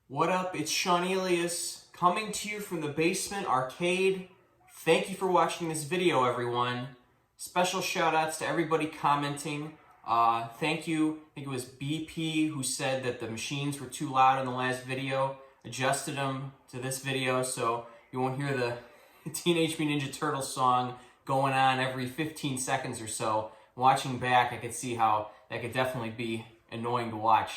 What up? It's Seaneleous coming to you from the Basement Arcade. Thank you for watching this video, everyone. Special shout outs to everybody commenting. Thank you. I think it was BP who said that the machines were too loud in the last video. Adjusted them to this video so you won't hear the Teenage Mutant Ninja Turtles song going on every 15 seconds or so. Watching back, I could see how that could definitely be annoying to watch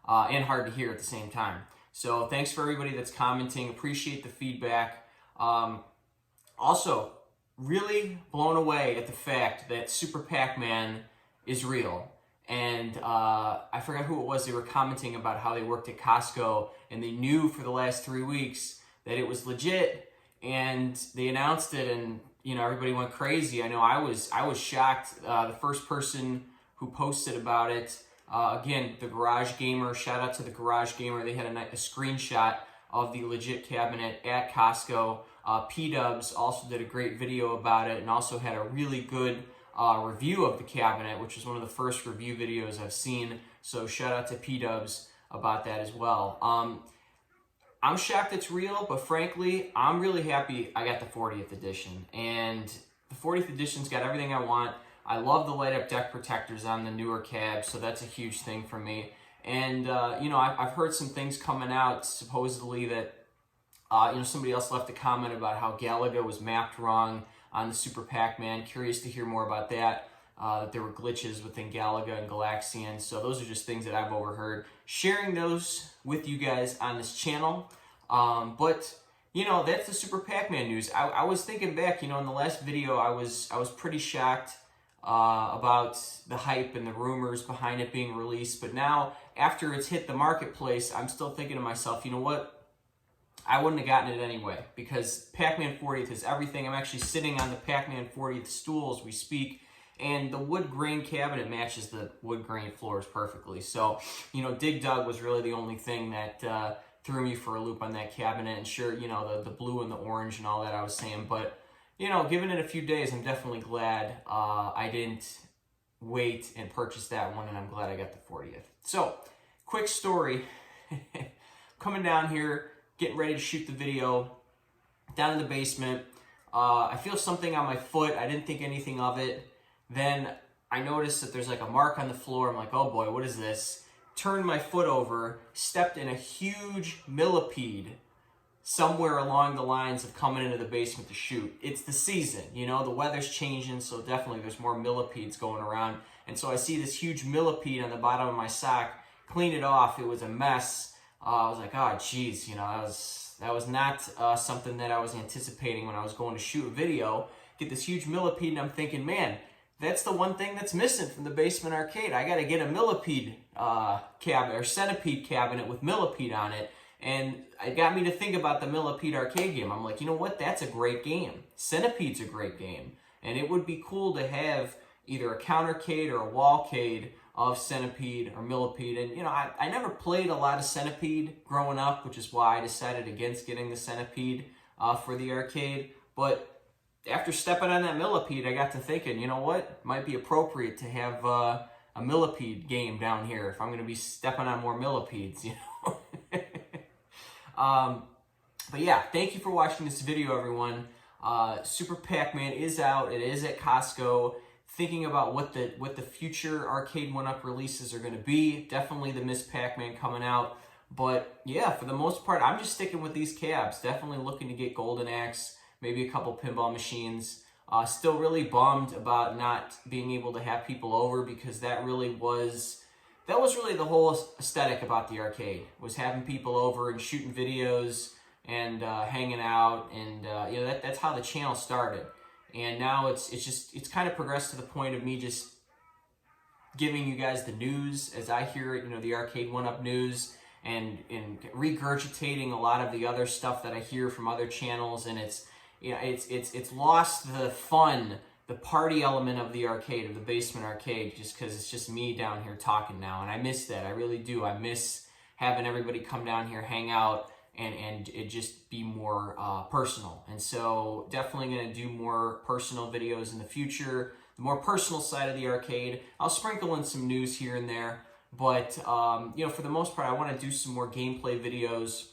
and hard to hear at the same time. So thanks for everybody that's commenting. Appreciate the feedback. Also, really blown away at the fact that Super Pac-Man is real. And I forgot who it was. They were commenting about how they worked at Costco and they knew for the last 3 weeks that it was legit. And they announced it, and everybody went crazy. I know I was shocked. The first person who posted about it. Again, the Garage Gamer, shout out to the Garage Gamer. They had a screenshot of the legit cabinet at Costco. P-Dubs also did a great video about it and also had a really good review of the cabinet, which was one of the first review videos I've seen. So shout out to P-Dubs about that as well. I'm shocked it's real, but frankly, I'm really happy I got the 40th edition. And the 40th edition's got everything I want. I love the light up deck protectors on the newer cabs, so that's a huge thing for me. And, I've heard some things coming out, supposedly that, somebody else left a comment about how Galaga was mapped wrong on the Super Pac-Man. Curious to hear more about that, that there were glitches within Galaga and Galaxian. So those are just things that I've overheard. Sharing those with you guys on this channel. But that's the Super Pac-Man news. I was thinking back, in the last video, I was pretty shocked about the hype and the rumors behind it being released. But now, after it's hit the marketplace, I'm still thinking to myself, you know what? I wouldn't have gotten it anyway, because Pac-Man 40th is everything. I'm actually sitting on the Pac-Man 40th stool as we speak, and the wood grain cabinet matches the wood grain floors perfectly. So, Dig Dug was really the only thing that threw me for a loop on that cabinet. And sure, the blue and the orange and all that I was saying, but given it a few days, I'm definitely glad I didn't wait and purchase that one, and I'm glad I got the 40th. So, quick story. Coming down here, getting ready to shoot the video, down in the basement. I feel something on my foot. I didn't think anything of it. Then I noticed that there's like a mark on the floor. I'm like, oh boy, what is this? Turned my foot over, stepped in a huge millipede somewhere along the lines of coming into the basement to shoot. It's the season, the weather's changing, so definitely there's more millipedes going around. And so I see this huge millipede on the bottom of my sock, clean it off, it was a mess. I was like, oh geez, that was not something that I was anticipating when I was going to shoot a video. Get this huge millipede, and I'm thinking, man, that's the one thing that's missing from the Basement Arcade. I gotta get a millipede cabinet, or centipede cabinet with millipede on it. And it got me to think about the Millipede arcade game. I'm like, you know what? That's a great game. Centipede's a great game. And it would be cool to have either a countercade or a wallcade of Centipede or Millipede. And, I never played a lot of Centipede growing up, which is why I decided against getting the Centipede for the arcade. But after stepping on that Millipede, I got to thinking, you know what? Might be appropriate to have a Millipede game down here if I'm going to be stepping on more Millipedes, But yeah, thank you for watching this video, everyone. Super Pac-Man is out. It is at Costco. Thinking about what the future arcade 1-up releases are going to be. Definitely the Miss Pac-Man coming out. But yeah, for the most part, I'm just sticking with these cabs. Definitely looking to get Golden Axe, maybe a couple pinball machines. Still really bummed about not being able to have people over, because that was really the whole aesthetic about the arcade, was having people over and shooting videos and hanging out, and that's how the channel started. And now it's kind of progressed to the point of me just giving you guys the news as I hear it, the arcade 1-up news, and regurgitating a lot of the other stuff that I hear from other channels, and it's lost the fun, the party element of the arcade, of the Basement Arcade, just because it's just me down here talking now, and I miss that. I really do. I miss having everybody come down here, hang out, and it just be more personal. And so definitely going to do more personal videos in the future, the more personal side of the arcade. I'll sprinkle in some news here and there, But, you know, for the most part, I want to do some more gameplay videos,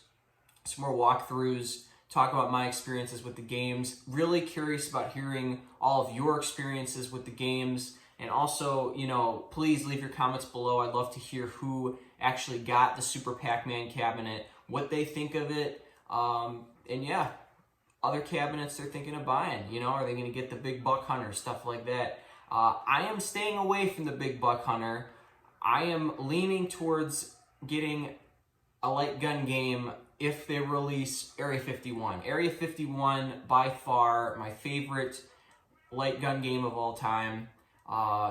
some more walkthroughs, talk about my experiences with the games. Really curious about hearing all of your experiences with the games. And also, you know, please leave your comments below. I'd love to hear who actually got the Super Pac-Man cabinet, what they think of it, and yeah, other cabinets they're thinking of buying. You know, are they going to get the Big Buck Hunter, stuff like that. I am staying away from the Big Buck Hunter. I am leaning towards getting a light gun game if they release Area 51. Area 51, by far, my favorite light gun game of all time.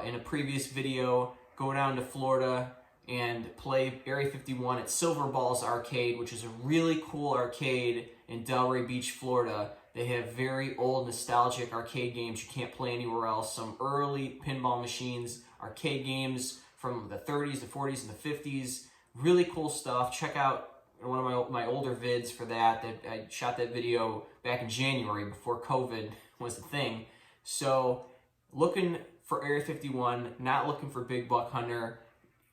In a previous video, go down to Florida and play Area 51 at Silver Balls Arcade, which is a really cool arcade in Delray Beach, Florida. They have very old, nostalgic arcade games you can't play anywhere else. Some early pinball machines, arcade games from the 30s, the 40s, and the 50s. Really cool stuff. Check out one of my older vids for that. I shot that video back in January before COVID was a thing. So, looking for Area 51, not looking for Big Buck Hunter.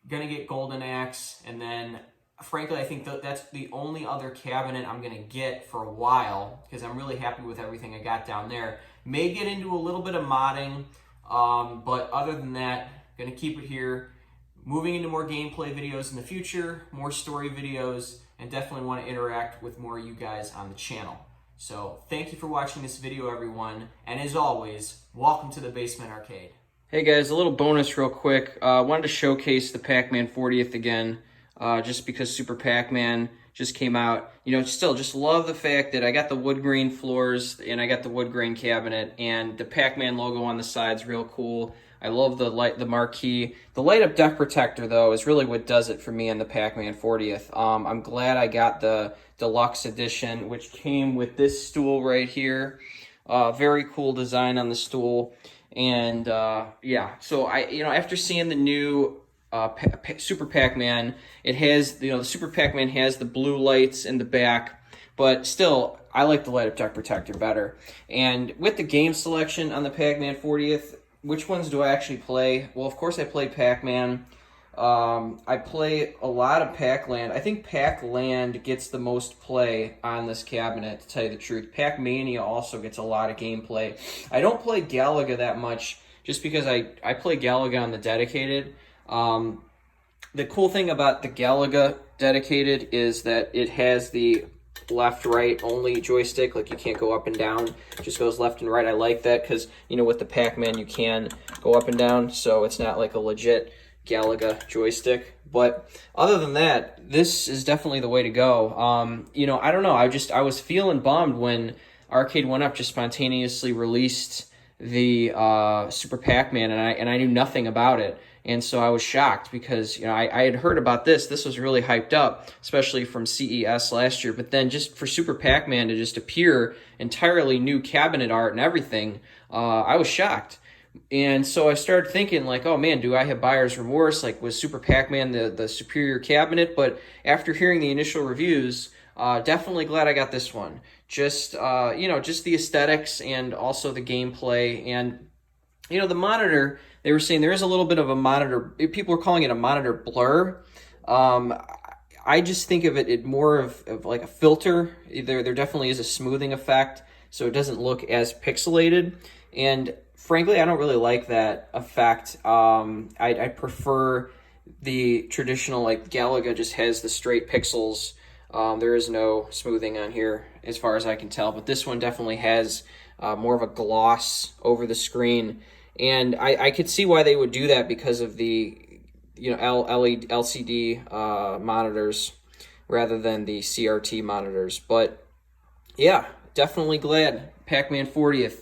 Gonna get Golden Axe, and then frankly, I think that's the only other cabinet I'm gonna get for a while because I'm really happy with everything I got down there. May get into a little bit of modding, but other than that, gonna keep it here. Moving into more gameplay videos in the future, more story videos, and definitely want to interact with more of you guys on the channel. So thank you for watching this video, everyone, and as always, welcome to the Basement Arcade. Hey guys, a little bonus real quick. Wanted to showcase the Pac-Man 40th again, just because Super Pac-Man just came out. You know, still just love the fact that I got the wood grain floors and I got the wood grain cabinet, and the Pac-Man logo on the side's real cool. I love the marquee. The light up deck protector though is really what does it for me on the Pac-Man 40th. I'm glad I got the deluxe edition, which came with this stool right here. Very cool design on the stool. And yeah, so after seeing the new Super Pac-Man, it has, the Super Pac-Man has the blue lights in the back, but still, I like the light up deck protector better. And with the game selection on the Pac-Man 40th, which ones do I actually play? Well, of course I play Pac-Man. I play a lot of Pac-Land. I think Pac-Land gets the most play on this cabinet, to tell you the truth. Pac-Mania also gets a lot of gameplay. I don't play Galaga that much, just because I play Galaga on the dedicated. The cool thing about the Galaga dedicated is that it has the left-right only joystick. Like, you can't go up and down, it just goes left and right. I like that because, with the Pac-Man you can go up and down, so it's not like a legit Galaga joystick. But other than that, this is definitely the way to go. I don't know, I was feeling bummed when Arcade 1UP just spontaneously released the Super Pac-Man, and I knew nothing about it. And so I was shocked because, I had heard about this. This was really hyped up, especially from CES last year. But then just for Super Pac-Man to just appear, entirely new cabinet art and everything, I was shocked. And so I started thinking, like, oh man, do I have buyer's remorse? Like, was Super Pac-Man the superior cabinet? But after hearing the initial reviews, definitely glad I got this one. Just, just the aesthetics and also the gameplay. And, the monitor, they were saying there is a little bit of a monitor, people were calling it a monitor blur. I just think of it more of like a filter. There definitely is a smoothing effect, so it doesn't look as pixelated. And frankly, I don't really like that effect. I prefer the traditional, like Galaga just has the straight pixels. There is no smoothing on here as far as I can tell, but this one definitely has more of a gloss over the screen. And I could see why they would do that because of the LED, LCD monitors rather than the CRT monitors. But yeah, definitely glad Pac-Man 40th.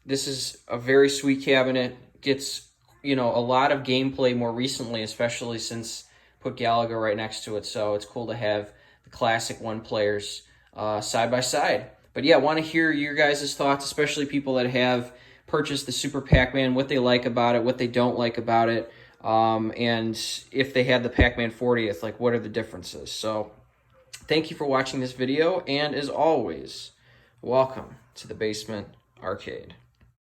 This is a very sweet cabinet. Gets a lot of gameplay more recently, especially since put Galaga right next to it. So it's cool to have the classic one players side by side. But yeah, I want to hear your guys' thoughts, especially people that have purchased the Super Pac-Man, what they like about it, what they don't like about it, and if they had the Pac-Man 40th, like what are the differences. So thank you for watching this video, and as always, welcome to the Basement Arcade.